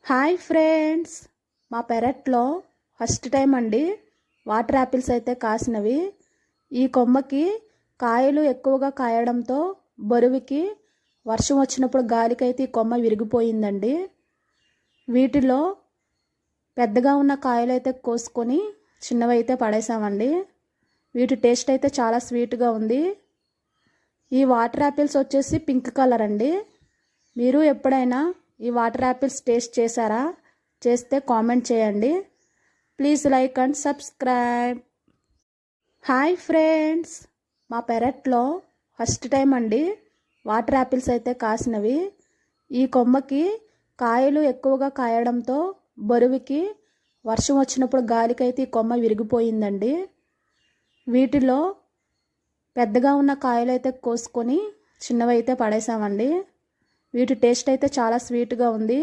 Hi friends, మా పెరట్లో first time అండి వాటర్ యాపిల్స్ అయితే కాసినవి. ఈ కొమ్మకి కాయలు ఎక్కువగా కాయడంతో బరువుకి వర్షం వచ్చినప్పుడు గాలికైతే ఈ కొమ్మ విరిగిపోయిందండి. వీటిలో పెద్దగా ఉన్న కాయలు అయితే కోసుకొని చిన్నవి అయితే పడేసామండి. వీటి టేస్ట్ అయితే చాలా స్వీట్గా ఉంది. ఈ వాటర్ యాపిల్స్ వచ్చేసి పింక్ కలర్ అండి. మీరు ఎప్పుడైనా ఈ వాటర్ యాపిల్స్ టేస్ట్ చేశారా? చేస్తే కామెంట్ చేయండి. Please like and subscribe. Hi friends, మా పెరట్లో ఫస్ట్ టైం అండి వాటర్ యాపిల్స్ అయితే కాసినవి. ఈ కొమ్మకి కాయలు ఎక్కువగా కాయడంతో బరువుకి వర్షం వచ్చినప్పుడు గాలికైతే ఈ కొమ్మ విరిగిపోయిందండి. వీటిలో పెద్దగా ఉన్న కాయలు అయితే కోసుకొని చిన్నవి అయితే పడేసామండి. వీటి టేస్ట్ అయితే చాలా స్వీట్గా ఉంది.